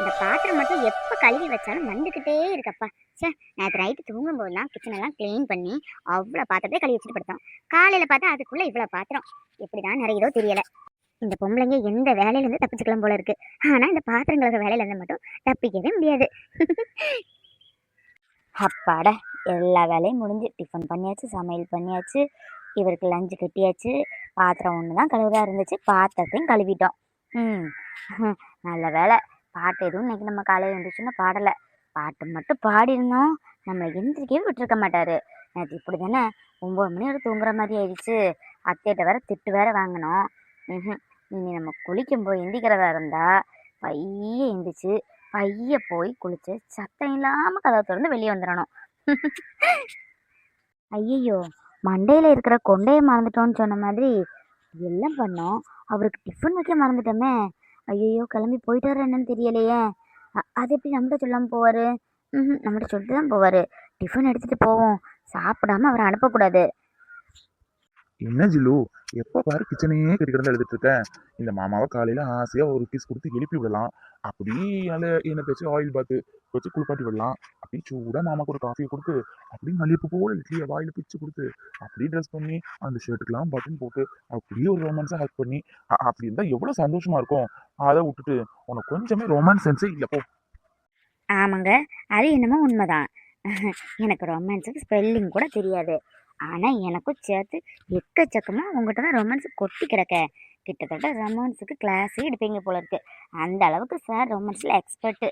இந்த பாத்திரம் மட்டும் எப்போ கழுவி வச்சாலும் வந்துக்கிட்டே இருக்கப்பா. சே, நேற்று நைட்டு தூங்கும்போது தான் கிச்சனெல்லாம் க்ளீன் பண்ணி அவ்வளோ பாத்திரத்தை கழுவி வச்சுட்டு படுத்தோம். காலையில் பார்த்தா அதுக்குள்ளே இவ்வளோ பாத்திரம். எப்படி தான் நிறையதோ தெரியல. இந்த பொம்பளைங்க எந்த வேலையிலேருந்து தப்பிச்சுக்கலாம் போல இருக்கு. ஆனால் இந்த பாத்திரங்கள வேலையிலேருந்து மட்டும் தப்பிக்கவே முடியாது. அப்பாடா, எல்லா வேலையும் முடிஞ்சு டிஃபன் பண்ணியாச்சு, சமையல் பண்ணியாச்சு, இவருக்கு லஞ்சு கட்டியாச்சு. பாத்திரம் ஒன்று தான் கழுவுதா இருந்துச்சு, பாத்திரத்தையும் கழுவிட்டோம். ம் நல்ல வேலை. பாட்டு எதுவும் இன்னைக்கு நம்ம காலையில் எழுந்துச்சுன்னா பாடலை. பாட்டு மட்டும் பாடிருந்தோம் நம்மளை எந்திரிக்கவே விட்டுருக்க மாட்டாரு. நேற்று இப்படி தானே 9 மணி வரை தூங்குற மாதிரி ஆயிடுச்சு. அத்தையிட்ட வேற திட்டு வேற வாங்கினோம். இனி நம்ம குளிக்கும் போய் எந்திக்கிறதா இருந்தா பைய எந்திரிச்சு பைய போய் குளிச்சு சத்தம் இல்லாம கதவை திறந்து வெளியே வந்துடணும். ஐயோ, மண்டையில இருக்கிற கொண்டைய மறந்துட்டோம்னு சொன்ன மாதிரி எல்லாம் பண்ணோம். அவருக்கு டிஃபன் வைக்க மறந்துட்டோமே. ஐயோ, கிளம்பி போயிட்டாரு என்னன்னு தெரியலையே. அது எப்படி நம்மகிட்ட சொல்லாம போவாரு? நம்மகிட்ட சொல்லிட்டு தான் போவாரு. டிஃபன் எடுத்துட்டு போவோம், சாப்பிடாம அவரை அனுப்பக்கூடாது. என்ன ஜில்லு, எப்போ பாரு கிச்சனையே கட்டி எழுதிட்டு இருக்க. இந்த மாமாவை காலையில ஆசையா ஒரு பீஸ் கொடுத்து எழுப்பி விடலாம். அப்படி நல்ல எண்ணெய் தேய்ச்சி ஆயில் பாத்து வச்சு குளிப்பாட்டி விடலாம். அப்படி சூடா மாமாக்கு ஒரு காஃபியை கொடுத்து அப்படி மல்லிகைப்பூ போல இட்லியை வாயில பிச்சு கொடுத்து அப்படியே ட்ரெஸ் பண்ணி அந்த ஷர்ட்டுக்கெல்லாம் பட்டன் போட்டு அப்படியே ஒரு ரொமான்ஸா ஹேக் பண்ணி அப்படி இருந்தா எவ்வளவு சந்தோஷமா இருக்கும். அதை விட்டுட்டு உனக்கு கொஞ்சமே ரொமான்ஸ் சென்ஸே இல்லை போ. ஆமாங்க, அது என்னமோ உண்மைதான். எனக்கு ரொமான்ஸுக்கு ஸ்பெல்லிங் கூட தெரியாது. ஆனால் எனக்கும் சேர்த்து எக்கச்சக்கமாக உங்கள்கிட்ட தான் ரொமான்ஸ் கொட்டி கிடக்க. கிட்டத்தட்ட ரொமான்ஸுக்கு கிளாஸே எடுப்பீங்க போல இருக்கு. அந்த அளவுக்கு சார் ரொமான்ஸில் எக்ஸ்பர்ட்டு.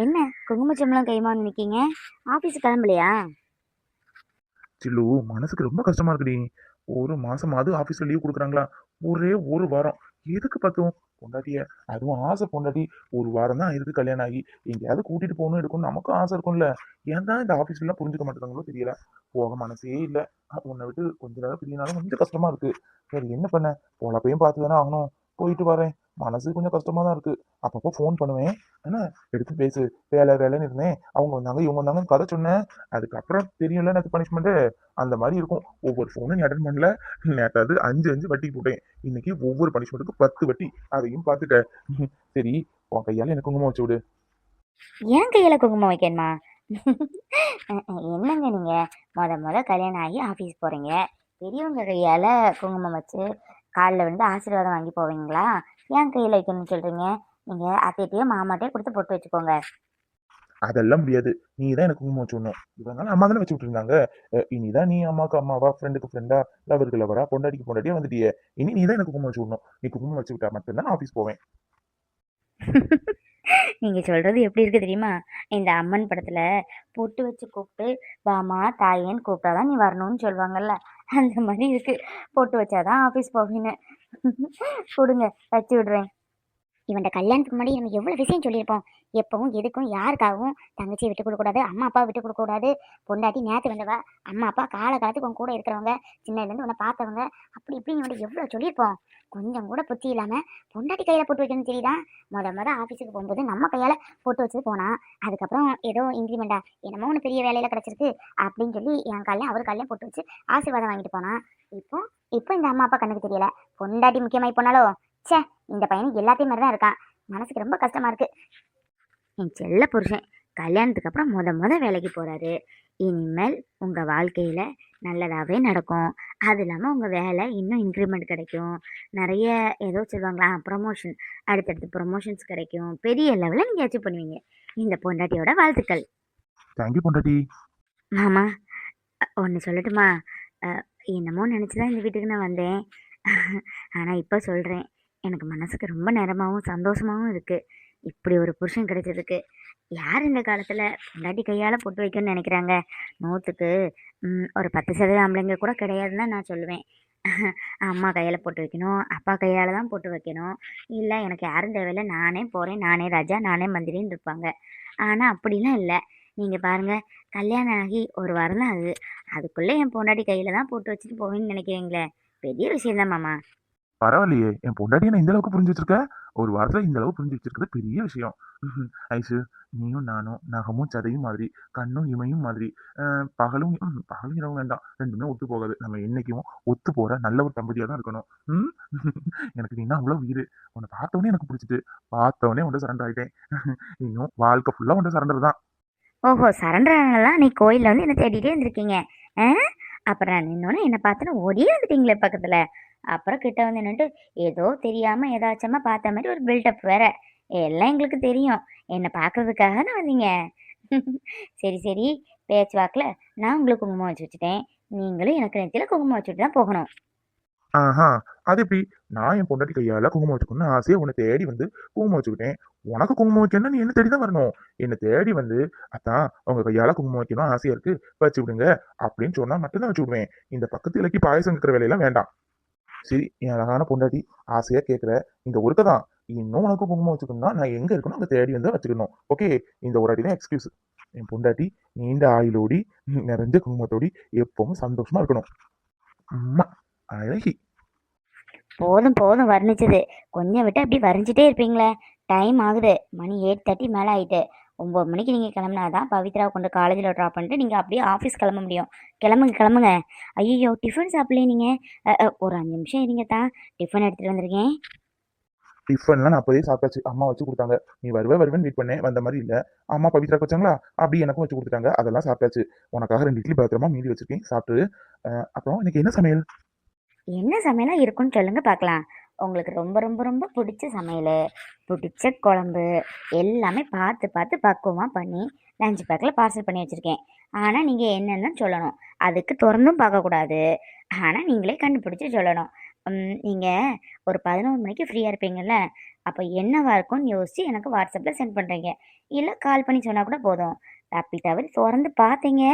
என்ன குங்குமச்சம்பளம் கைமா நிற்கீங்க? ஆஃபீஸுக்கு கிளம்பலையா? சில்லு, மனசுக்கு ரொம்ப கஷ்டமா இருக்குடி. ஒரு மாசமாவது ஆபீஸ்ல லீவ் கொடுக்குறாங்களா? ஒரே ஒரு வாரம் எதுக்கு பத்தும்? பொண்டாட்டிய, அதுவும் ஆசை பொண்டாட்டி. ஒரு வாரம் தான் இருக்கு கல்யாணம் ஆகி. எங்கேயாவது கூட்டிட்டு போகணும் எடுக்கணும் நமக்கும் ஆசை இருக்கும்ல. ஏன் தான் இந்த ஆபீஸ்ல எல்லாம் புரிஞ்சுக்க மாட்டேங்காங்களோ தெரியல. போக மனசே இல்ல. உன்னை விட்டு கொஞ்ச நேரம் பிரியினாலும் கொஞ்சம் கஷ்டமா இருக்கு. சரி, என்ன பண்ண, பொழப்பையும் பார்த்து தானே ஆகணும். போயிட்டு வரேன். மனசு கொஞ்சம் கஷ்டமா தான் இருக்கு. அப்பப்போ ஃபோன் பண்ணுவேன். என்ன, எடுத்து பேசு. வேலை வேலைன்னு இருந்தேன், அவங்க வந்தாங்க இவங்க வந்தாங்கன்னு கதை சொன்னேன். அதுக்கப்புறம் தெரியும்ல எனக்கு பனிஷ்மெண்ட். அந்த மாதிரி இருக்கும். ஒவ்வொரு ஃபோனும் நீ அட்டன் பண்ணல. நேற்றாவது 5 வட்டி போட்டேன். இன்னைக்கு ஒவ்வொரு பனிஷ்மெண்ட்டுக்கும் 10 வட்டி. அதையும் பார்த்துக்க. சரி, உன் கையால எனக்கு குங்குமம் வச்சு விடு. ஏன் கையில குங்குமம் வைக்கணுமா? என்னங்க நீங்க முத கல்யாணம் ஆகி ஆஃபீஸ் போறீங்க, பெரியவங்க கையால குங்குமம் வச்சு காலில் வந்து ஆசீர்வாதம் வாங்கி போவீங்களா? ஏன் கையில வைக்கணும்னு சொல்றீங்க? நீங்க அத்தையிட்டயோ மாமாட்டையோ கொடுத்து பொட்டு வச்சுக்கோங்க. அதெல்லாம் முடியாது. நீ தான் எனக்கு குங்குமம் வச்சு விடணும். இவங்க அம்மா தானே வச்சு விட்டுருந்தாங்க. இனிதான் நீ அம்மாவுக்கு அம்மாவா, ஃப்ரெண்டுக்கு ஃப்ரெண்டா, லவருக்கு லவரா, பொண்டாட்டிக்கு பொண்டாட்டியா வந்துட்டியே. இனி நீ தான் எனக்கு குங்குமம் வச்சு விடணும். நீ குங்குமம் வச்சு விட்டா மட்டும்தான் ஆஃபீஸ் போவேன். நீங்க சொல்றது எப்படி இருக்கு தெரியுமா? இந்த அம்மன் படத்துல பொட்டு வச்சு கூப்பிட்டு வாமா தாயேன்னு கூப்பிட்டாதான் நீ வரணும்னு சொல்லுவாங்கல்ல, அந்த மாதிரி இருக்கு. பொட்டு வச்சாதான் ஆஃபீஸ் போவீங்க. கொடுங்க, வச்சு விடுறேன். இவன் கல்யாணத்துக்கு முன்னாடி நம்ம எவ்வளோ விஷயம் சொல்லியிருப்போம். எப்பவும் எதுக்கும் யாருக்காகவும் தங்கச்சியை விட்டு கொடுக்கக்கூடாது, அம்மா அப்பா விட்டு கொடுக்கக்கூடாது. பொண்டாட்டி நேற்று வந்தவ, அம்மா அப்பா காலத்துக்கு உன் கூட இருக்கிறவங்க, சின்னதுலேருந்து உன்னை பார்த்தவங்க, அப்படி இப்படின்னு இவன்ட்ட எவ்வளோ சொல்லியிருப்போம். கொஞ்சம் கூட புத்தி இல்லாமல் பொண்டாட்டி கையில் போட்டு வைக்கணும்னு தெரியுதா? ஆஃபீஸுக்கு போகும்போது நம்ம கையால் போட்டு வச்சு போனா, அதுக்கப்புறம் ஏதோ இன்க்ரிமெண்டா என்னமோ ஒன்று பெரிய வேலையில் கிடச்சிருக்கு அப்படின்னு சொல்லி என் காலையும் அவர் காலையும் போட்டு வச்சு ஆசீர்வாதம் வாங்கிட்டு போனா. இப்போ இப்போ இந்த அம்மா அப்பா கண்ணுக்கு தெரியல, பொண்டாட்டி முக்கியமாயி போனாலோ. சே, இந்த பையனுக்கு எல்லாத்தையும் மாதிரி தான் இருக்கான். மனசுக்கு ரொம்ப கஷ்டமா இருக்கு. என் செல்ல புருஷன் கல்யாணத்துக்கு அப்புறம் முத வேலைக்கு போறாரு. இனிமேல் உங்க வாழ்க்கையில நல்லதாவே நடக்கும். அது இல்லாம உங்க வேலை இன்னும் இன்க்ரிமெண்ட் கிடைக்கும். நிறைய ஏதோ சொல்லுவாங்களா, ப்ரொமோஷன், அடுத்தடுத்து ப்ரொமோஷன்ஸ் கிடைக்கும். பெரிய லெவலில் நீங்க அச்சீவ் பண்ணுவீங்க. இந்த பொண்டாட்டியோட வாழ்த்துக்கள். தேங்க்யூ பொண்டாட்டி. மாமா, ஒன்று சொல்லட்டுமா? என்னமோ நினச்சிதான் இந்த வீட்டுக்கு நான் வந்தேன். ஆனால் இப்போ சொல்கிறேன், எனக்கு மனசுக்கு ரொம்ப நேரமாகவும் சந்தோஷமாகவும் இருக்குது. இப்படி ஒரு புருஷன் கிடைச்சதுக்கு. யார் இந்த காலத்தில் பொண்டாட்டி கையால் போட்டு வைக்கணும்னு நினைக்கிறாங்க? 100க்கு ஒரு 10% ஆம்பளைங்க கூட கிடையாதுன்னு தான் நான் சொல்லுவேன். அம்மா கையால் போட்டு வைக்கணும், அப்பா கையால் தான் போட்டு வைக்கணும். இல்லை எனக்கு யாரும் தேவையில்லை, நானே போகிறேன், நானே ராஜா, நானே மந்திரின்னு இருப்பாங்க. ஆனால் அப்படிலாம் இல்லை. நீங்கள் பாருங்கள், கல்யாணம் ஆகி ஒரு வாரம் தான் ஆகுது, அதுக்குள்ளே என் பொண்டாட்டி கையில் தான் போட்டு வச்சுட்டு போவேன்னு நினைக்கிறீங்களே, பெரிய விஷயம்தான் மாமா. பரவாயில்லையே, என் பொண்டாட்டியை நான் இந்த அளவுக்கு புரிஞ்சு வச்சிருக்க. ஒரு வாரத்துல இந்த அளவு புரிஞ்சு வச்சிருக்கிறது பெரிய விஷயம். ஐஷு, நீயும் நானும் நகமும் சதையும் மாதிரி, கண்ணும் இமையும் மாதிரி, பகலும் இரவும் வேண்டாம், ரெண்டுமே ஒத்து போகாது. நம்ம என்னைக்கும் ஒத்து போற நல்ல ஒரு தம்பதியா தான் இருக்கணும். ம். எனக்கு நீனா அவ்வளவு உயிர். உன்னை பார்த்தவொடனே எனக்கு பிடிச்சிட்டு, பார்த்தவொடனே உன்ட்ட சரண்டர் ஆயிட்டேன். இன்னும் வாழ்க்கை ஃபுல்லா உன்ட்ட சரண்டர் தான். ஓஹோ, சரண்டர் ஆனலாம் நீ கோயிலில் வந்து என்ன தேடிட்டே இருந்திருக்கீங்க. ஆ, அப்புறம் நான் நின்னோன்னே என்னை பார்த்துன்னு ஓடியே வந்துட்டீங்களே பக்கத்தில். அப்புறம் கிட்ட வந்து நின்றுட்டு ஏதோ தெரியாமல் ஏதாச்சமா பார்த்த மாதிரி ஒரு பில்டப் வேற. எல்லாம் எங்களுக்கு தெரியும். என்னை பார்க்கறதுக்காக தான் வந்தீங்க. சரி சரி, பேச்சு வாக்கில் நான் உங்களுக்கு குங்குமம் வச்சு வச்சுட்டேன். நீங்களும் எனக்கு நெத்தியில் குங்குமம் வச்சுட்டு தான் போகணும். ஆஹா, அது எப்படி? நான் என் பொண்டாட்டி கையால குங்குமம் வச்சுக்கணும்னு ஆசையா உன்னை தேடி வந்து குங்குமம் வச்சுக்கிட்டேன். உனக்கு குங்குமம் வைக்கணும்னா நீ என்ன தேடி தான் வரணும். என்னை தேடி வந்து, அத்தான் உங்க கையால குங்குமம் வைக்கணும் ஆசையா இருக்கு, வச்சு விடுங்க அப்படின்னு சொன்னா மட்டும்தான் வச்சு விடுவேன். இந்த பக்கத்து இலக்கி பாயசம் கேட்கிற வேலையெல்லாம் வேண்டாம். சரி, என் அழகான பொண்டாட்டி ஆசையா கேட்கிற இந்த ஒருக்க தான். இன்னும் உனக்கு குங்குமம் வச்சுக்கணும்னா நான் எங்க இருக்கணும் அங்க தேடி வந்து வச்சுக்கணும். ஓகே, இந்த ஒரு அடி தான் எக்ஸ்கியூஸ். என் பொண்டாட்டி நீண்ட ஆயுளோடி நிறைஞ்ச குங்குமத்தோடி எப்பவும் சந்தோஷமா இருக்கணும். அம்மா, அழகி. போதும் போதும் வர்ணிச்சது. கொஞ்சம் விட்டு அப்படி வரைஞ்சிட்டே இருப்பீங்களே. டைம் ஆகுது, மணி 8:30 மேலே ஆயிட்டு. 9 மணிக்கு நீங்கள் கிளம்புனாதான் பவித்ராவை கொண்டு காலேஜில் ட்ராப் பண்ணிட்டு நீங்கள் அப்படியே ஆஃபீஸ் கிளம்ப முடியும். கிளம்புங்க கிளம்புங்க. ஐயோ, டிஃபன் சாப்பிடலையே நீங்கள். ஒரு 5 நிமிஷம் இருங்க தான், டிஃபன் எடுத்துகிட்டு வந்திருக்கேன். டிஃபன்லாம் நான் அப்போதே சாப்பிட்டாச்சு. அம்மா வச்சு கொடுத்தாங்க. நீ வருவேன்னு வெயிட் பண்ணேன், வந்த மாதிரி இல்லை. அம்மா பவித்ராக்கு வச்சாங்களா, அப்படி எனக்கும் வச்சு கொடுத்துட்டாங்க. அதெல்லாம் சாப்பிட்டாச்சு. உனக்காக 2 இட்லி பத்திரமா மீதி வச்சிருக்கேன், சாப்பிட்டு. அப்புறம் இன்னைக்கு என்ன சமையல்? என்ன சமையலாக இருக்குன்னு சொல்லுங்க பார்க்கலாம். உங்களுக்கு ரொம்ப ரொம்ப ரொம்ப பிடிச்ச சமையல், பிடிச்ச குழம்பு எல்லாமே பார்த்து பார்த்து பக்குவமாக பண்ணி லஞ்ச் பேக்கில் பார்சல் பண்ணி வச்சுருக்கேன். ஆனால் நீங்கள் என்னென்னு சொல்லணும். அதுக்கு திறந்தும் பார்க்கக்கூடாது. ஆனால் நீங்களே கண்டுபிடிச்சி சொல்லணும். நீங்கள் ஒரு 11 மணிக்கு ஃப்ரீயாக இருப்பீங்கள்ல, அப்போ என்னவா இருக்கும்னு யோசித்து எனக்கு வாட்ஸ்அப்பில் சென்ட் பண்ணுறீங்க. இல்லை கால் பண்ணி சொன்னால் கூட போதும். தப்பி தவறி திறந்து பார்த்தீங்க,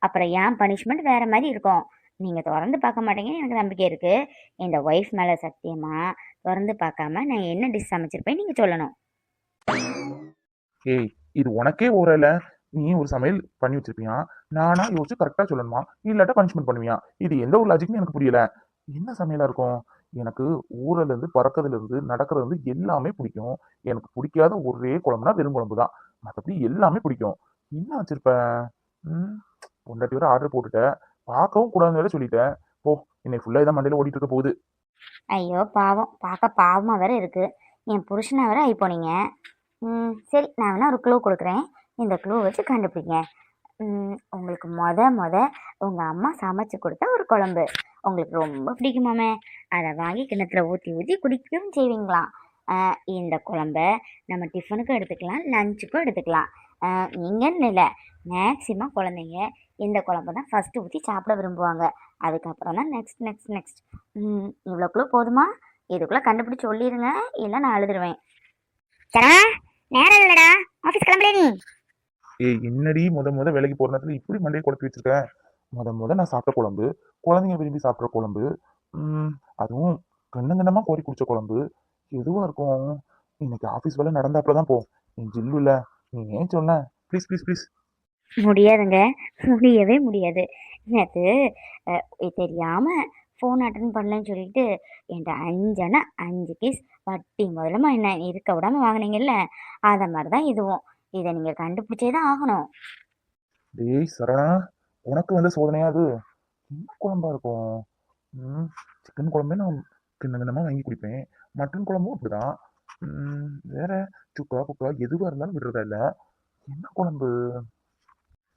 அப்புறம் ஏன் பனிஷ்மெண்ட் வேறு மாதிரி இருக்கும். நீங்கள் திறந்து பார்க்க மாட்டீங்கன்னு எனக்கு நம்பிக்கை இருக்குது. இந்த ஒய்ஃப் மேலே சத்தியமாக திறந்து பார்க்காம நான் என்ன டிஷ் சமைச்சிருப்பேன் நீங்கள் சொல்லணும். ஏய், இது உனக்கே ஓரல. நீ ஒரு சமையல் பண்ணி வச்சிருப்பியா, நானா யோசிச்சு கரெக்டா சொல்லணுமா, இல்லாட்டா பனிஷ்மெண்ட் பண்ணுவியா? இது எந்த ஒரு லாஜிக்னு எனக்கு புரியல. என்ன சமையலா இருக்கும்? எனக்கு ஊறல இருந்து பறக்கிறதுல இருந்து நடக்கிறது இருந்து எல்லாமே பிடிக்கும். எனக்கு பிடிக்காத ஒரே குழம்புனா வெறும் குழம்பு தான். மற்றபடி எல்லாமே பிடிக்கும். என்ன வச்சிருப்ப? ம் பொண்டாட்டி வர ஆர்டர் போட்டுட்ட, பார்க்கவும் கூடாதுன்னு வேற சொல்லிட்டேன். போ, இன்னைக்கு ஃபுல்லா இதான் மண்டையில ஓடிட்டு இருக்க போகுது. ஐயோ பாவம், பார்க்க பாவமாக வேற இருக்குது. என் புருஷனை வேற ஆகி போனீங்க. சரி, நான் வேணா ஒரு க்ளூ கொடுக்குறேன். இந்த க்ளூ வச்சு கண்டுபிடிங்க. உங்களுக்கு மொத உங்கள் அம்மா சமைச்சு கொடுத்த ஒரு குழம்பு உங்களுக்கு ரொம்ப பிடிக்குமாமே. அதை வாங்கி கிணத்துல ஊற்றி ஊற்றி குடிக்கவும் செய்வீங்களாம். இந்த குழம்ப நம்ம டிஃபனுக்கும் எடுத்துக்கலாம், லஞ்சுக்கும் எடுத்துக்கலாம். நீங்கன்னு இல்லை, மேக்சிமம் குழந்தைங்க இந்த குழம்பு தான் ஃபஸ்ட்டு ஊற்றி சாப்பிட விரும்புவாங்க. அதுக்கப்புறம் தான் நெக்ஸ்ட் நெக்ஸ்ட் நெக்ஸ்ட். இவ்வளோக்குள்ள போதுமா? இதுக்குள்ளே கண்டுபிடிச்சி சொல்லிடுங்க, இல்லை நான் அழுதுருவேன். சரா, நேரம் இல்லைடா, ஆஃபீஸ் கிளம்பல நீ. ஏய், என்னடி முத வேலைக்கு போற நேரத்துல இப்படி மண்டையை குழப்பி வச்சிருக்க? முத நான் சாப்பிட்ட குழம்பு, குழந்தைங்க விரும்பி சாப்பிட்ற குழம்பு, அதுவும் கண்ணங்கண்ணமா கோரி குடிச்ச குழம்பு, எதுவா இருக்கும்? இன்னைக்கு ஆஃபீஸ் வேலை நடந்தாப்புல தான் போ. நீ ஜில்லு இல்ல, நீ ஏன் சொன்ன? Please please please. முடியாதுங்க, முடியவே முடியாது. நேற்று தெரியாமல் ஃபோன் அட்டன் பண்ணலன்னு சொல்லிட்டு என்கிட்ட 5 கேஸ் வட்டி முதலமா என்ன இருக்க விடாமல் வாங்கினீங்கல்ல, அதை மாதிரி தான் இதுவும். இதை நீங்கள் கண்டுபிடிச்சே தான் ஆகணும். டேய் சரணா, உனக்கு வந்த சோதனையா அது? என்ன குழம்பா இருக்கும்? சிக்கன் குழம்பே நான் கிண்ணமா வாங்கி குடிப்பேன். மட்டன் குழம்பும் அப்படிதான். வேற சுக்கா புக்கா எதுவா இருந்தாலும் விடுறதா இல்ல. என்ன குழம்பு?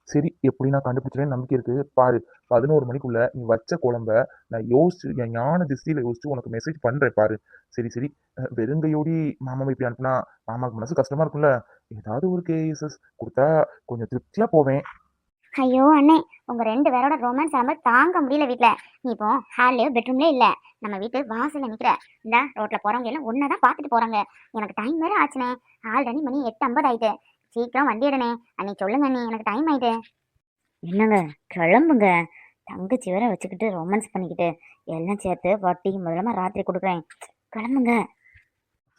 சரி, எப்படி நான் கண்டுபிடிச்சிருவேன் நம்பிக்கை இருக்கு பாரு. 11 மணிக்குள்ள நீ வச்ச குழம்ப நான் யோசிச்சு என் ஞான திசையில யோசிச்சு உனக்கு மெசேஜ் பண்றேன் பாரு. சரி சரி, வெறுங்கையோடி மாமா இப்படி அனுப்புனா மாமாவுக்கு மனசு கஷ்டமா இருக்கும்ல. ஏதாவது ஒரு கேசஸ் கொடுத்தா கொஞ்சம் திருப்தியா போவேன். ஐயோ அண்ணே, உங்க 2 பேரோட ரொமான்ஸ் ஆரம்ப தாங்க முடியல வீட்ல. நீ இப்போ ஹால்லயோ பெட்ரூம்லயே இல்ல, நம்ம வீட்டு வாசல்ல நிக்கிற. இந்த ரோட்ல போறவங்க எல்லாம் ஒன்னதான் பாத்துட்டு போறாங்க. எனக்கு டைம் வேற ஆச்சுனே. ஆல்ரெடி மணி 8:50 ஆயிட்டு. சீக்கிரம் வண்டி எடுனே. அண்ணி சொல்லுங்க அண்ணி, எனக்கு டைம் ஆயிட்டு. என்னங்க, கிளம்புங்க. தங்கச்சி வேற வச்சுக்கிட்டு ரொமான்ஸ் பண்ணிக்கிட்டு எல்லாம் சேர்த்து வட்டி முதலமா ராத்திரி கொடுக்குறேன். கிளம்புங்க.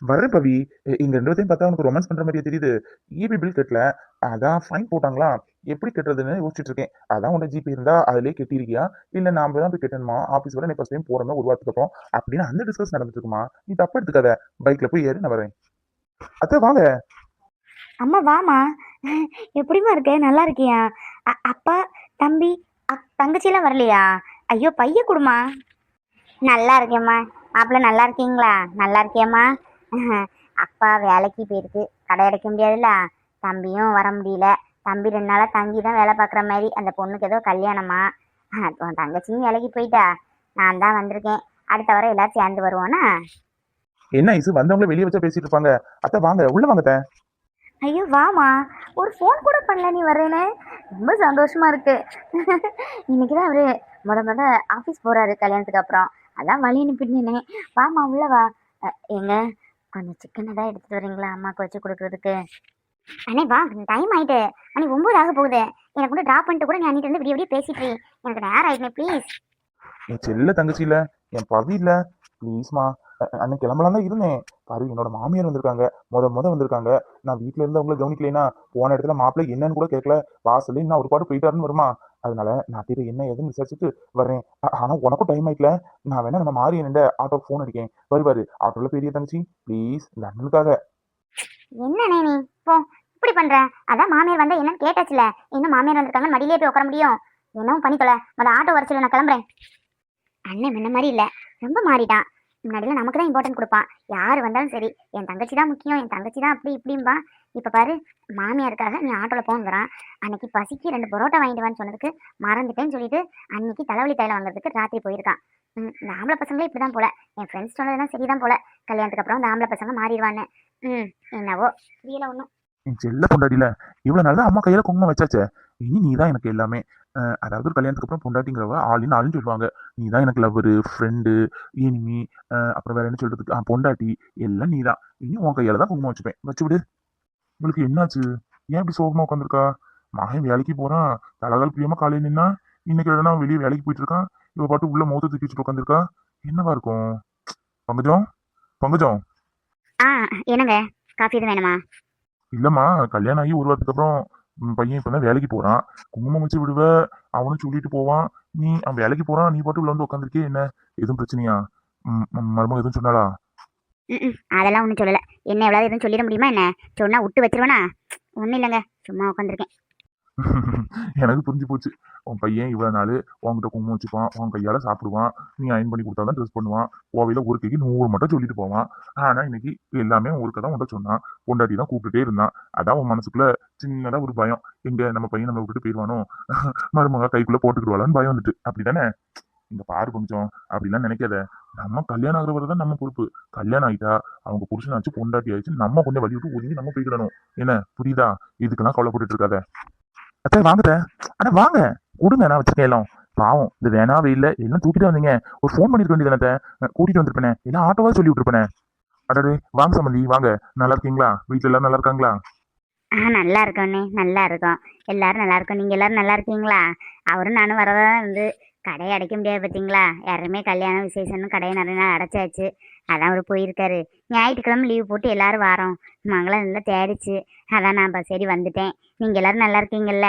வர்றேன் பவி. இங்க 2 பேத்தையும் பார்த்தா உனக்கு ரொமான்ஸ் பண்ற மாதிரியே தெரியுது. இபி பில் கட்டல, அதான் ஃபைன் போட்டாங்களா. எப்படி கட்டுறதுன்னு யோசிச்சுட்டு இருக்கேன். அதான் உன்ட ஜிபே இருந்தா அதிலே கட்டிருக்கியா, இல்ல நாம தான் போய் கட்டணுமா, ஆபீஸ் வர நீ ஃபர்ஸ்ட் டைம் போறோம்னா ஒரு வாரத்துக்கு அப்புறம் அப்படின்னு அந்த டிஸ்கஸ் நடந்துட்டு இருக்குமா. நீ தப்பா எடுத்துக்காத. பைக்ல போய் ஏறு, நான் வரேன். அத்தை வாங்க. அம்மா வாமா. எப்படிம்மா இருக்க? நல்லா இருக்கியா? அப்பா, தம்பி, தங்கச்சிலாம் வரலையா? ஐயோ பைய கொடுமா. நல்லா இருக்கேம்மா. மாப்பிள்ள நல்லா இருக்கீங்களா? நல்லா இருக்கியம்மா. அப்பா வேலைக்கு போயிருக்கு, கடை அடைக்க முடியாதுல்ல. தம்பியும் வர முடியல. தம்பி 2 நாளா தங்கி தான் வேலை பார்க்குற மாதிரி. அந்த பொண்ணுக்கு ஏதோ கல்யாணமா. உன் தங்கச்சியும் வேலைக்கு போயிட்டா. நான் தான் வந்திருக்கேன். அடுத்த வாரம் எல்லாரும் சேர்ந்து வருவோன்னா. என்ன ஐசு, வந்தவங்கள வெளியே வச்சா பேசிட்டு இருப்பாங்க. அத்தை வாங்க, உள்ள வாங்க அத்தை. ஐயோ வாமா. ஒரு ஃபோன் கூட பண்ணல நீ வரேன்னு. ரொம்ப சந்தோஷமா இருக்கு. இன்னைக்கு தான் அவரு முத ஆஃபீஸ் போறாரு கல்யாணத்துக்கு அப்புறம். அதான் வழி அனுப்பிட்டேனே. வாமா உள்ள வா. ஏங்க கொஞ்சம் சிக்கனை தான் எடுத்துட்டு வரீங்களா அம்மாவுக்கு வச்சு கொடுக்கறதுக்கு? அண்ணே வா, டைம் ஆயிட்டு. அன்னைக்கு 9 ஆக போகுது. எனக்கு கூட டிராப் பண்ணிட்டு கூட நீ அன்னிட்டு இருந்து விடிய விடிய பேசிட்டு இரு. எனக்கு நேரம் ஆயிடுனே ப்ளீஸ். என் செல்ல தங்கச்சி இல்ல, என் பவி இல்ல, ப்ளீஸ்மா. அன்னைக்கு கிளம்பலாம் தான் இருந்தேன். பாரு, என்னோட மாமியார் வந்திருக்காங்க. முத வந்திருக்காங்க. நான் வீட்டுல இருந்து அவங்கள கவனிக்கலைன்னா போன இடத்துல மாப்பிள்ளை என்னன்னு கூட கேட்கல. வாசல்ல நான் ஒரு பாட்டு போயிட்டாருன்னு வருமா. அதனால நான் தீர என்ன ஏதுன்னு விசாரிச்சுட்டு வர்றேன். ஆனா உனக்கும் டைம் ஆயிக்கல. நான் வேணா நம்ம மாறி என்ன ஆட்டோ ஃபோன் அடிக்கேன். வருவாரு ஆட்டோல. பெரிய தங்கச்சி ப்ளீஸ், இந்த அண்ணனுக்காக. என்னண்ணே நீ போ இப்படி பண்ற? அதான் மாமியார் வந்தா என்னன்னு கேட்டாச்சுல. இன்னும் மாமியார் வந்திருக்காங்க, மடியிலே போய் உட்கார முடியும்? என்னவும் பண்ணிக்கல. ஆட்டோ வர சொல்லு, நான் கிளம்புறேன். அண்ணன் முன்ன மாதிரி இல்ல, ரொம்ப மாறிட்டான். முன்னாடிலாம் நமக்கு தான் இம்பார்ட்டன்ட் கொடுப்பான். யார் வந்தாலும் சரி, என் தங்கச்சி தான் முக்கியம், என் தங்கச்சி தான் அப்படி இப்படிம்பா. இப்ப பாரு, மாமியாருக்காக நீ ஆட்டோல போங்கிறான். அன்னைக்கு பசிக்கு 2 பரோட்டா வாங்கிட்டு வான்னு சொன்னதுக்கு மறந்துட்டேன்னு சொல்லிட்டு அன்னைக்கு தலைவலி தைலம் வாங்குறதுக்கு ராத்திரி போயிருக்கான். இந்த ஆம்பளை பசங்களே இப்படிதான் போல. என் ஃப்ரெண்ட்ஸ் சொன்னதுதான் சரிதான் போல. கல்யாணத்துக்கு அப்புறம் இந்த ஆம்பளை பசங்க மாறிடுவான்னு. என்னவோ புரியல ஒன்றும். என் செல்ல பொண்டாட்டில இவ்வளவு நாள் தான் அம்மா கையில குங்குமம் வச்சாச்சே. இனி நீ தான் எனக்கு எல்லாமே. அதாவது ஒரு கல்யாணத்துக்கு அப்புறம் பொண்டாட்டிங்கிறவ ஆளின்னு ஆளுன்னு சொல்லுவாங்க. நீ தான் எனக்கு லவ்வரு, ஃப்ரெண்டு, இனிமி, அப்புறம் வேற என்ன சொல்றதுக்கு, பொண்டாட்டி எல்லாம் நீ தான். இனி உன் கையால தான் குங்குமம் வச்சுப்பேன். வச்சு விடு. உங்களுக்கு என்னாச்சு? ஏன் இப்படி சோகமா உட்காந்துருக்கா? மகன் வேலைக்கு போறான், தலகால் பிரியமா காலையில் நின்னா. இன்னைக்கு இல்லைன்னா வெளியே வேலைக்கு போயிட்டு இருக்கான். இவ பாட்டு உள்ள மௌத்த தூக்கி வச்சுட்டு உட்காந்துருக்கா. என்னவா இருக்கும்? பங்கஜம், பங்கஜம். ஆ என்னங்க, காஃபி எதுவும் வேணுமா? இல்லம்மா, கல்யாணம் ஆகி ஒரு வாரத்துக்கு அப்புறம் பையன் இப்பதான் வேலைக்கு போறான். குங்குமம் வச்சு விடுவ, அவனும் சொல்லிட்டு போவான். நீ அவன் வேலைக்கு போறான், நீ பாட்டு உள்ள வந்து உட்காந்துருக்கே. என்ன எதுவும் பிரச்சனையா? மருமக எதுவும் சொன்னாளா? அதெல்லாம் ஒன்றும் சொல்லலை. என்ன எவ்வளவு எதுவும் சொல்லிட முடியுமா என்ன? சொன்னா விட்டு வச்சிருவேனா? ஒன்றும் இல்லைங்க, சும்மா உட்காந்துருக்கேன். எனக்கு புரிஞ்சு போச்சு. உன் பையன் இவ்வளவு நாள் உன்கிட்ட குங்குமம் வச்சுப்பான், உன் கையால சாப்பிடுவான், நீ அயன் பண்ணி கொடுத்தாதான் ட்ரெஸ் பண்ணுவான், கோவையில ஒரு கைக்கு 100 மட்டும் சொல்லிட்டு போவான். ஆனா இன்னைக்கு எல்லாமே ஒரு கதை உன்ட்ட சொன்னான். பொண்டாட்டி தான் கூப்பிட்டுட்டே இருந்தான். அதான் உன் மனசுக்குள்ள சின்னதா ஒரு பயம். எங்க நம்ம பையன் நம்ம விட்டுட்டு போயிடுவானோ, மருமக கைக்குள்ள போட்டுக்கிடுவாளான்னு பயம் வந்துட்டு. அப்படித்தானே? இங்க பாரு கொஞ்சம், அப்படிலாம் நினைக்காத. நம்ம கல்யாணம் ஆகுறவரை தான் நம்ம பொறுப்பு. கல்யாணம் ஆயிட்டா அவங்க புருஷனாச்சு பொண்டாட்டி ஆயிடுச்சு, நம்ம கொஞ்சம் வழி விட்டு ஒதுங்கி நம்ம போய்க்கிடணும். என்ன புரியுதா? இதுக்கெல்லாம் கவலைப்பட்டு இருக்காத. அத்தை வாங்குத. அட வாங்க, கொடுங்க, நான் வச்சிருக்கேன் எல்லாம். பாவம், இது வேணாவே இல்லை, எல்லாம் தூக்கிட்டு வந்தீங்க. ஒரு ஃபோன் பண்ணிருக்க வேண்டியதானே? கூட்டிட்டு வந்திருப்பேனே, எல்லாம் ஆட்டோவா சொல்லி விட்டுருப்பேனே. அடடே வாங்க சம்பந்தி, வாங்க. நல்லா இருக்கீங்களா? வீட்டுல எல்லாரும் நல்லா இருக்காங்களா? நல்லா இருக்கோண்ணே, நல்லா இருக்கோம். எல்லாரும் நல்லா இருக்கோம். நீங்கள் எல்லாரும் நல்லா இருக்கீங்களா? அவரும் நானும் வரதான் இருந்து கடையை அடைக்க முடியாது பார்த்தீங்களா? யாருமே கல்யாணம் விசேஷம்னு கடையை நிறைய நாள் அடைச்சாச்சு. அதான் அவர் போயிருக்காரு. ஞாயிற்றுக்கிழமை லீவ் போட்டு எல்லாரும் வாரோம். மங்களம் நல்லா தேடிச்சு. அதான் நான் சரி வந்துட்டேன். நீங்கள் எல்லாரும் நல்லா இருக்கீங்கல்ல?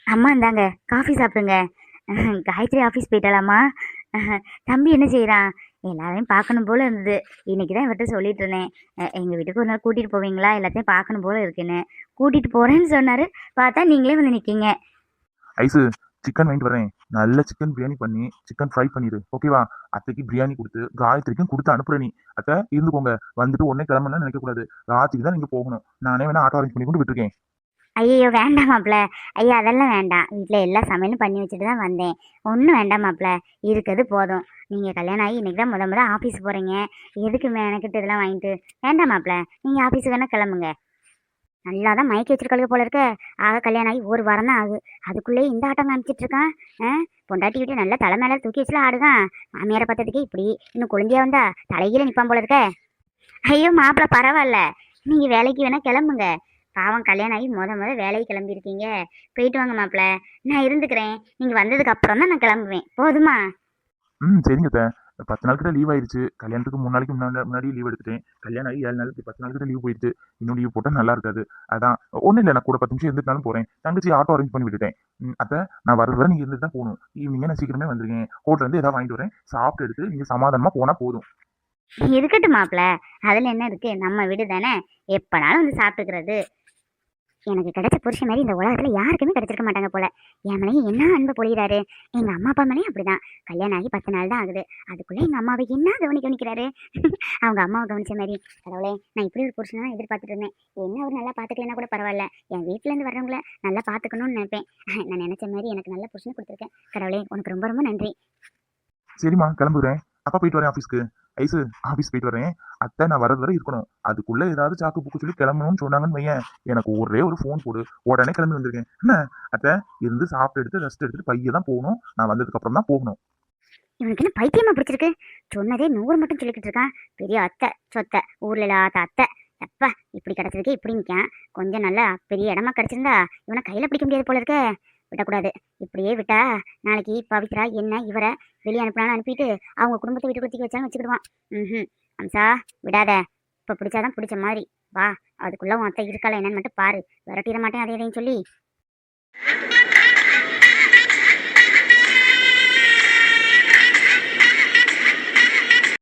அம்மா இந்தாங்க காஃபி சாப்பிடுங்க. காயத்ரி ஆஃபீஸ் போயிட்டாலாமா? தம்பி என்ன செய்கிறான்? எல்லாரையும் பார்க்கணும் போல இருந்தது. இன்னைக்கு தான் இவர்கிட்ட சொல்லிட்டு இருந்தேன், எங்கள் வீட்டுக்கு ஒரு நாள் கூட்டிகிட்டு போவீங்களா, எல்லாத்தையும் பார்க்கணும் போல இருக்குன்னு. கூட்டிகிட்டு போகிறேன்னு சொன்னார். பார்த்தா நீங்களே வந்து நிற்கீங்க. ஐசு, சிக்கன் வாங்கிட்டு வரேன். நல்ல சிக்கன் பிரியாணி பண்ணி சிக்கன் ஃப்ரை பண்ணிடு, ஓகேவா? அத்தைக்கு பிரியாணி கொடுத்து காயத்ரிக்கும் கொடுத்து அனுப்புற. நீ அத்தை இருந்துக்கோங்க. வந்துட்டு உடனே கிளம்புனா நினைக்க கூடாது. ராத்திரிக்கு தான் நீங்க போகணும். நானே வேணா ஆட்டோ அரேஞ்ச் பண்ணி கொண்டு விட்டுருக்கேன். ஐயோ வேண்டாம் மாப்பிள்ள. ஐயா அதெல்லாம் வேண்டாம். வீட்டில் எல்லா சமையலும் பண்ணி வச்சுட்டு தான் வந்தேன். ஒன்றும் வேண்டாம் மாப்பிள்ள, இருக்கிறது போதும். நீங்கள் கல்யாணம் ஆகி இன்னைக்கு தான் முத ஆஃபீஸ் போகிறீங்க. எதுக்கு எனக்கிட்ட இதெல்லாம் வாங்கிட்டு? வேண்டாம் மாப்பிள்ள, நீங்கள் ஆஃபீஸுக்கு வேணால் கிளம்புங்க. நல்லா தான் மயக்கி வச்சிருக்கழுக போல இருக்க. ஆக கல்யாணம் ஆகி ஒரு வாரம் தான் ஆகுது, அதுக்குள்ளேயே இந்த ஆட்டம் காமிச்சிட்டு இருக்கான். பொண்டாட்டி கிட்டே நல்லா தலை மேலே தூக்கி வச்சுலாம் ஆடுதான். மாமியாரை பார்த்ததுக்கே இப்படி இன்னும் கொழுந்தியா வந்தா தலைகீழ நிற்பான் போல இருக்க. ஐயோ மாப்பிள்ள பரவாயில்ல, நீங்கள் வேலைக்கு வேணால் கிளம்புங்க. பாவம் கல்யாணம் ஆகி முத வேலைக்கு கிளம்பியிருக்கீங்க. போயிட்டு வாங்க மாப்பிள்ள, நான் இருந்துக்கிறேன். நீங்கள் வந்ததுக்கு அப்புறம் தான் நான் கிளம்புவேன். போதுமா? சரிங்க அத்தை. 10 நாள் கிட்ட லீவ் ஆயிடுச்சு. கல்யாணத்துக்கு 3 நாளைக்கு முன்னாடி லீவ் எடுத்துட்டேன். கல்யாணம் ஆகி 7 நாளைக்கு 10 நாள் கிட்ட லீவ் போயிடுச்சு. இன்னும் லீவ் போட்டா நல்லா இருக்காது. அதான் ஒண்ணும் இல்ல, நான் கூட 10 நிமிஷம் இருந்துட்டாலும் போறேன். தங்கச்சி ஆட்டோ அரேஞ்ச் பண்ணி விட்டுட்டேன். அத்தை, நான் வர வர நீங்க இருந்துட்டு தான் போகணும். ஈவினிங்கே நான் சீக்கிரமே வந்துருக்கேன். ஹோட்டல்ல இருந்து ஏதாவது வாங்கிட்டு வரேன். சாப்பிட்டு எடுத்து நீங்க சமாதானமா போனா போதும். இருக்கட்டும் மாப்பிள, அதுல என்ன இருக்கு, நம்ம வீடு தானே, எப்பனாலும் வந்து சாப்பிட்டுக்கிறது. எனக்கு கிடைச்ச புருஷன் மாதிரி இந்த உலகத்துல யாருக்குமே கிடைச்சிருக்க மாட்டாங்க போல. என் மேலேயும் என்ன அன்பு பொழிகிறாரு. எங்க அம்மா அப்பா மேலேயும் அப்படிதான். கல்யாணம் ஆகி 10 நாள் தான் ஆகுது, அதுக்குள்ள எங்க அம்மாவை என்ன கவனிக்கிறாரு. அவங்க அம்மாவை கவனிச்ச மாதிரி. கடவுளே, நான் இப்படி ஒரு புருஷனை தான் எதிர்பார்த்துட்டு இருந்தேன். என்ன அவர் நல்லா பாத்துக்கலன்னா கூட பரவாயில்ல, என் வீட்டுல இருந்து வர்றவங்கள நல்லா பாத்துக்கணும்னு நினைப்பேன். நான் நினைச்ச மாதிரி எனக்கு நல்ல புருஷனை கொடுத்துருக்கேன். கடவுளே, உனக்கு ரொம்ப ரொம்ப நன்றி. சரிம்மா, கிளம்புறேன். அப்பா போயிட்டு வரேன் ஆஃபீஸ்க்கு. ஐசு, ஆஃபீஸ் போயிட்டு வரேன். அத்தை, நான் வரது வரை இருக்கணும். அதுக்குள்ள ஏதாவது சாக்கு புக்கு சொல்லி கிளம்பணும்னு சொன்னாங்கன்னு வையேன், எனக்கு ஒரே ஒரு ஃபோன் போடு, உடனே கிளம்பி வந்திருக்கேன். என்ன அத்தை, இருந்து சாப்பிட்டு எடுத்து ரெஸ்ட் எடுத்துட்டு பைய தான் போகணும். நான் வந்ததுக்கு அப்புறம் தான் போகணும். இவனுக்கு என்ன பைத்தியமா பிடிச்சிருக்கு. சொன்னதே 100 மட்டும் சொல்லிக்கிட்டு இருக்கான். பெரிய அத்தை சொத்தை, ஊர்ல இல்லாத அத்தை. எப்பா, இப்படி கிடைச்சதுக்கே இப்படி நிற்கான். கொஞ்சம் நல்லா பெரிய இடமா கிடைச்சிருந்தா இவனை கையில பிடிக்க முடியாது போல இருக்க. விடக்கூடாது. இப்படியே விட்டா நாளைக்கு பவித்ரா என்ன இவரை வெளியே அனுப்பினாலும் அனுப்பிட்டு அவங்க குடும்பத்தை விட்டு கொடுத்து வச்சாலும் வச்சுக்கிடுவான். ம். அம்சா, விடாத. இப்ப பிடிச்சாதான் பிடிச்ச மாதிரி. வா, அதுக்குள்ள உன் அத்தை இருக்கால என்னன்னு மட்டும் பாரு. விரட்டிட மாட்டேன் அதை இதையும் சொல்லி.